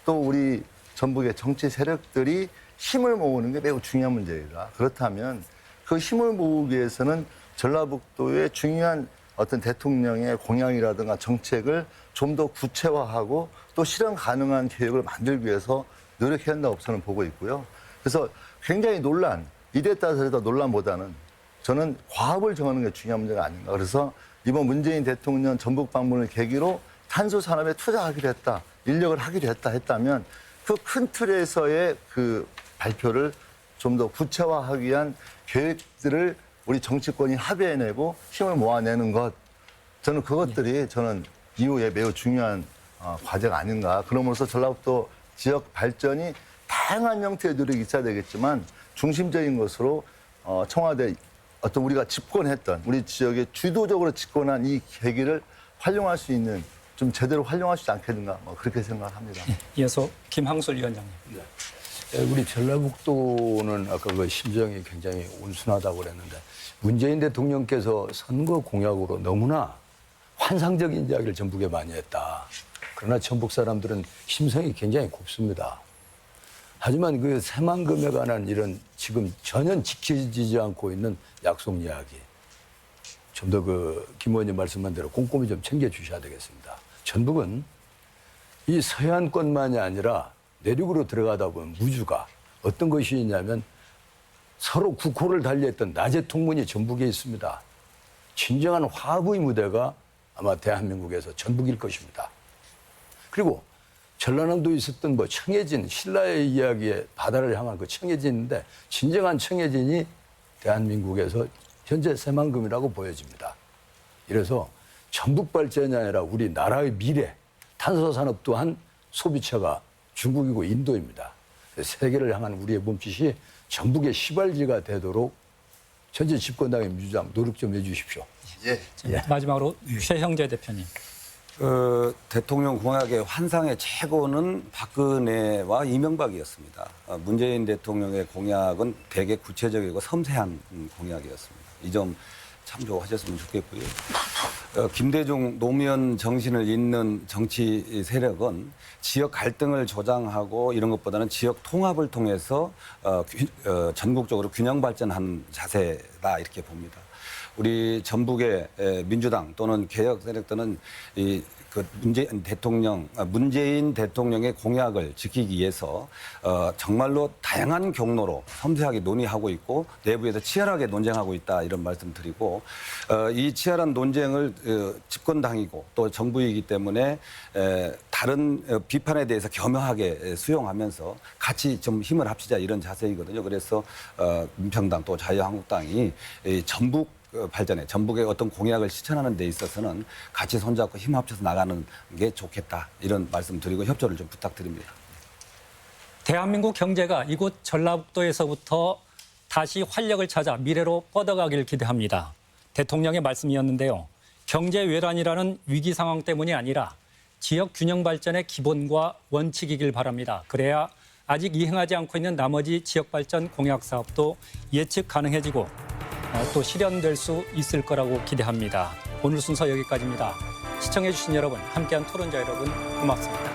또 우리 전북의 정치 세력들이 힘을 모으는 게 매우 중요한 문제이다. 그렇다면 그 힘을 모으기 위해서는 전라북도의 중요한 어떤 대통령의 공약이라든가 정책을 좀 더 구체화하고 또 실현 가능한 계획을 만들기 위해서 노력해야 한다고 저는 보고 있고요. 그래서 굉장히 이에 따라서 논란보다는 저는 과업을 정하는 게 중요한 문제가 아닌가. 그래서 이번 문재인 대통령 전북 방문을 계기로 탄소 산업에 투자하기로 했다, 인력을 하기로 했다면 그 큰 틀에서의 그 발표를 좀 더 구체화하기 위한 계획들을 우리 정치권이 합의해내고 힘을 모아내는 것, 저는 그것들이 저는 이후에 매우 중요한 과제가 아닌가. 그러므로써 전라북도 지역 발전이 다양한 형태의 노력이 있어야 되겠지만 중심적인 것으로 청와대 어떤 우리가 집권했던 우리 지역에 주도적으로 집권한 이 계기를 활용할 수 있는 좀 제대로 활용할 수 있지 않겠는가 뭐 그렇게 생각합니다. 이어서 김항술 위원장님. 우리 전라북도는 아까 그 심정이 굉장히 온순하다고 그랬는데 문재인 대통령께서 선거 공약으로 너무나 환상적인 이야기를 전북에 많이 했다. 그러나 전북 사람들은 심성이 굉장히 곱습니다. 하지만 그 새만금에 관한 이런 지금 전혀 지켜지지 않고 있는 약속 이야기. 좀 더 김 의원님 말씀한 대로 꼼꼼히 좀 챙겨주셔야 되겠습니다. 전북은 이 서해안권만이 아니라 내륙으로 들어가다 보면 무주가 어떤 것이 있냐면 서로 국호를 달리했던 낮의 통문이 전북에 있습니다. 진정한 화합의 무대가 아마 대한민국에서 전북일 것입니다. 그리고 전라남도에 있었던 뭐 청해진, 신라의 이야기에 바다를 향한 그 청해진인데 진정한 청해진이 대한민국에서 현재 새만금이라고 보여집니다. 이래서 전북 발전이 아니라 우리 나라의 미래, 탄소 산업 또한 소비처가 중국이고 인도입니다. 세계를 향한 우리의 몸짓이 전북의 시발지가 되도록 현재 집권당의 민주당 노력 좀 해주십시오. 예. 마지막으로 최형재 대표님. 대통령 공약의 환상의 최고는 박근혜와 이명박이었습니다. 문재인 대통령의 공약은 되게 구체적이고 섬세한 공약이었습니다. 이 점 참조하셨으면 좋겠고요. 김대중 노무현 정신을 잇는 정치 세력은 지역 갈등을 조장하고 이런 것보다는 지역 통합을 통해서 전국적으로 균형 발전한 자세다 이렇게 봅니다. 우리 전북의 민주당 또는 개혁 세력들은 문재인 대통령의 공약을 지키기 위해서 정말로 다양한 경로로 섬세하게 논의하고 있고 내부에서 치열하게 논쟁하고 있다 이런 말씀드리고 이 치열한 논쟁을 집권당이고 또 정부이기 때문에 다른 비판에 대해서 겸허하게 수용하면서 같이 좀 힘을 합치자 이런 자세이거든요. 그래서 민평당 또 자유한국당이 전북 발전에 전북의 어떤 공약을 실천하는 데 있어서는 같이 손잡고 힘 합쳐서 나가는 게 좋겠다 이런 말씀드리고 협조를 좀 부탁드립니다. 대한민국 경제가 이곳 전라북도에서부터 다시 활력을 찾아 미래로 뻗어가길 기대합니다. 대통령의 말씀이었는데요. 경제 외란이라는 위기 상황 때문이 아니라 지역 균형 발전의 기본과 원칙이길 바랍니다. 그래야 아직 이행하지 않고 있는 나머지 지역 발전 공약 사업도 예측 가능해지고 또 실현될 수 있을 거라고 기대합니다. 오늘 순서 여기까지입니다. 시청해주신 여러분, 함께한 토론자 여러분 고맙습니다.